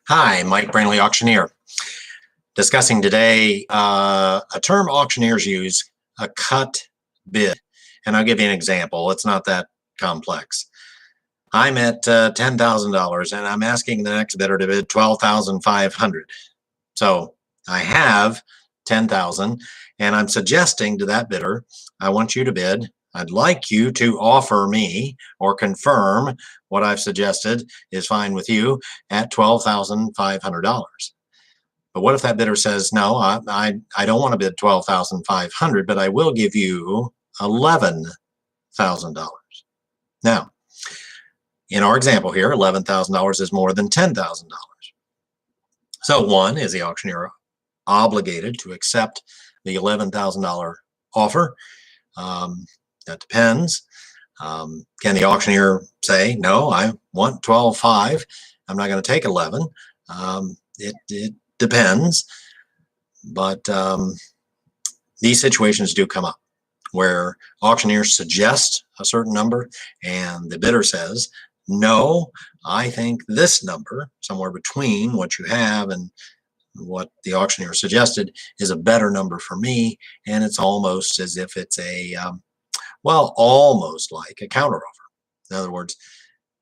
Hi, Mike Brainley, auctioneer. Discussing today a term auctioneers use, a cut bid. And I'll give you an example. It's not that complex. I'm at $10,000 and I'm asking the next bidder to bid $12,500. So I have 10,000 and I'm suggesting to that bidder, I want you to bid. I'd like you to offer me or confirm what I've suggested is fine with you at $12,500. But what if that bidder says, no, I don't want to bid $12,500, but I will give you $11,000. Now, in our example here, $11,000 is more than $10,000. So one, is the auctioneer obligated to accept the $11,000 offer? That depends. Can the auctioneer say, no, I want 12.5. I'm not going to take 11. It depends. But these situations do come up where auctioneers suggest a certain number and the bidder says, no, I think this number, somewhere between what you have and what the auctioneer suggested, is a better number for me. And it's almost as if it's a almost like a counteroffer. In other words,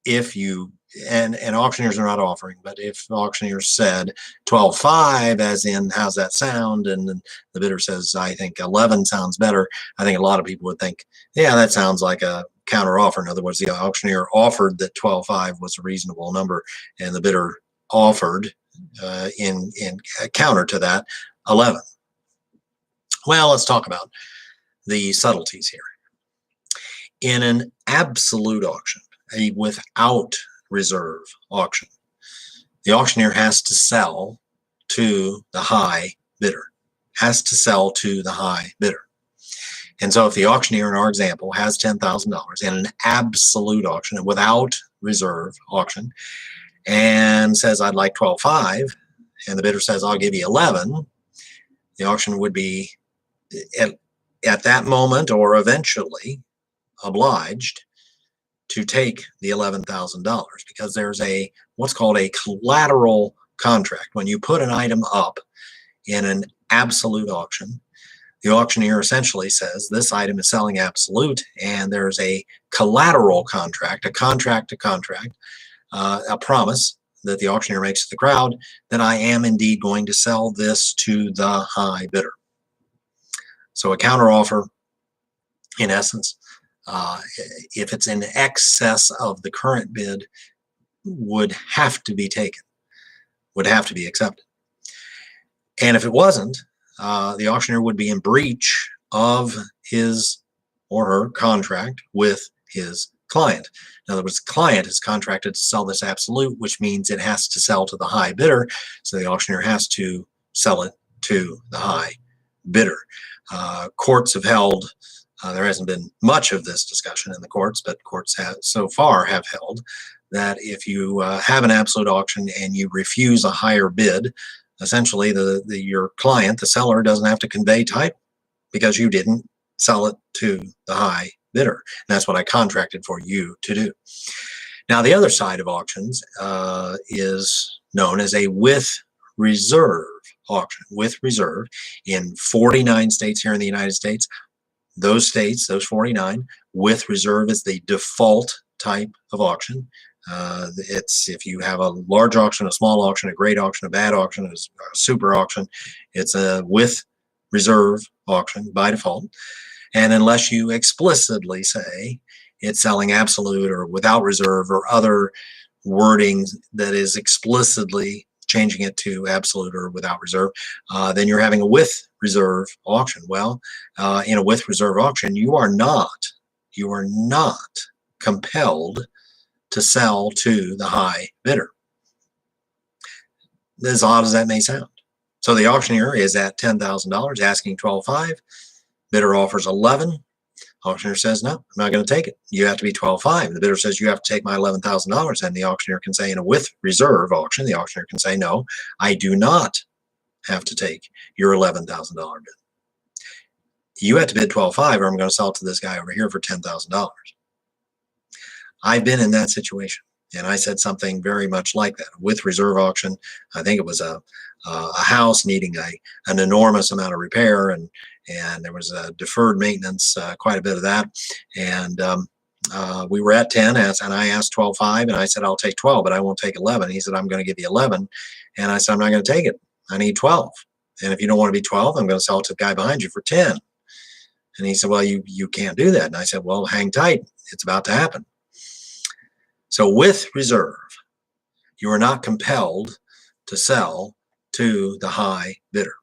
if you, and auctioneers are not offering, but if auctioneers said 12.5, as in, how's that sound? And then the bidder says, I think 11 sounds better. I think a lot of people would think, yeah, that sounds like a counteroffer. In other words, the auctioneer offered that 12.5 was a reasonable number, and the bidder offered in counter to that 11. Well, let's talk about the subtleties here. In an absolute auction, a without reserve auction, the auctioneer has to sell to the high bidder, And so if the auctioneer in our example has $10,000 in an absolute auction, a without reserve auction, and says, I'd like 12.5, and the bidder says, I'll give you 11, the auction would be at that moment or eventually obliged to take the $11,000 because there's what's called a collateral contract. When you put an item up in an absolute auction, the auctioneer essentially says this item is selling absolute, and there's a collateral contract, a promise that the auctioneer makes to the crowd that I am indeed going to sell this to the high bidder. So a counteroffer, in essence, if it's in excess of the current bid, would have to be taken, would have to be accepted. And if it wasn't, the auctioneer would be in breach of his or her contract with his client. In other words, the client is contracted to sell this absolute, which means it has to sell to the high bidder. So the auctioneer has to sell it to the high bidder. Courts have held, there hasn't been much of this discussion in the courts, but courts have so far have held that if you have an absolute auction and you refuse a higher bid, essentially your client, the seller, doesn't have to convey type because you didn't sell it to the high bidder. And that's what I contracted for you to do. Now, the other side of auctions is known as a with reserve auction. With reserve in 49 states here in the United States. Those states, those 49, with reserve is the default type of auction. It's if you have a large auction, a small auction, a great auction, a bad auction, a super auction, it's a with reserve auction by default. And unless you explicitly say it's selling absolute or without reserve or other wording that is explicitly changing it to absolute or without reserve, then you're having a with reserve auction. Well, in a with reserve auction, you are not compelled to sell to the high bidder, as odd as that may sound. So the auctioneer is at $10,000 asking 12.5, bidder offers 11. Auctioneer says, no, I'm not going to take it. You have to be 12.5. The bidder says, you have to take my $11,000. And the auctioneer can say, in a with reserve auction, the auctioneer can say, no, I do not have to take your $11,000 bid. You have to bid 12.5 or I'm going to sell it to this guy over here for $10,000. I've been in that situation. And I said something very much like that. With reserve auction, I think it was a house needing an enormous amount of repair, and there was a deferred maintenance, quite a bit of that. And we were at 10, and I asked 12.5, and I said, I'll take 12, but I won't take 11. He said, I'm going to give you 11. And I said, I'm not going to take it. I need 12. And if you don't want to be 12, I'm going to sell it to the guy behind you for 10. And he said, well, you can't do that. And I said, well, hang tight. It's about to happen. So with reserve, you are not compelled to sell to the high bidder.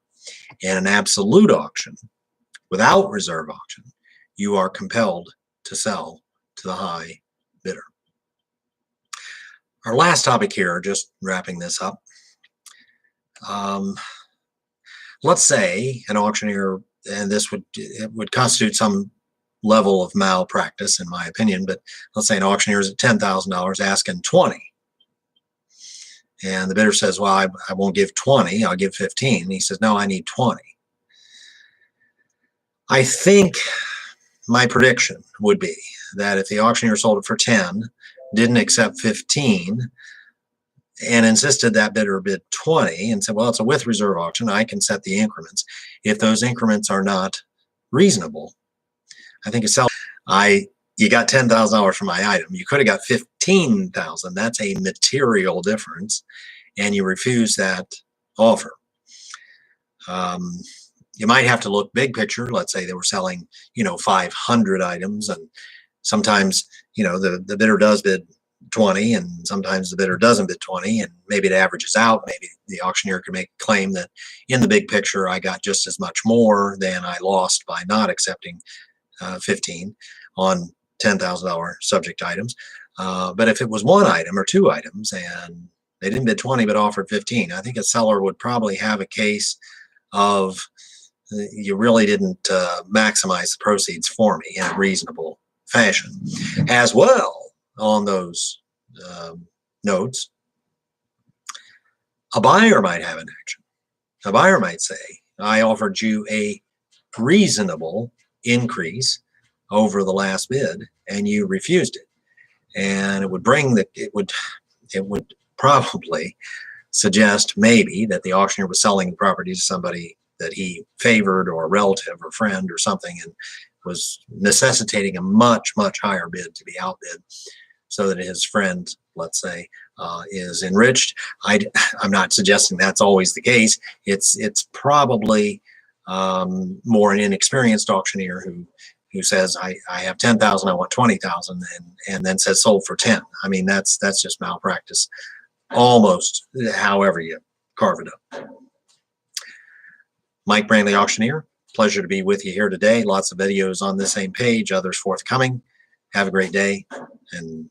In an absolute auction, without reserve auction, you are compelled to sell to the high bidder. Our last topic here, just wrapping this up. Let's say an auctioneer, and it would constitute some level of malpractice in my opinion, but let's say an auctioneer is at $10,000 asking 20. And the bidder says, well, I won't give 20, I'll give 15. And he says, no, I need 20. I think my prediction would be that if the auctioneer sold it for 10, didn't accept 15, and insisted that bidder bid 20 and said, well, it's a with reserve auction, I can set the increments. If those increments are not reasonable, I think you got $10,000 for my item. You could have got 15,000. That's a material difference, and you refuse that offer. You might have to look big picture. Let's say they were selling, 500 items, and sometimes, the bidder does bid 20, and sometimes the bidder doesn't bid 20, and maybe it averages out. Maybe the auctioneer can make a claim that in the big picture, I got just as much more than I lost by not accepting 15 on $10,000 subject items. But if it was one item or two items and they didn't bid 20 but offered 15, I think a seller would probably have a case of, you really didn't maximize the proceeds for me in a reasonable fashion. As well, on those notes, a buyer might have an action. A buyer might say, I offered you a reasonable increase over the last bid and you refused it. And it would probably suggest maybe that the auctioneer was selling the property to somebody that he favored, or a relative or friend or something, and was necessitating a much, much higher bid to be outbid so that his friend, let's say, is enriched. I'm not suggesting that's always the case. It's probably more an inexperienced auctioneer who says, I have 10,000, I want 20,000, and then says sold for 10. I mean, that's just malpractice, almost, however you carve it up. Mike Brantley, Auctioneer. Pleasure to be with you here today. Lots of videos on the same page, others forthcoming. Have a great day, and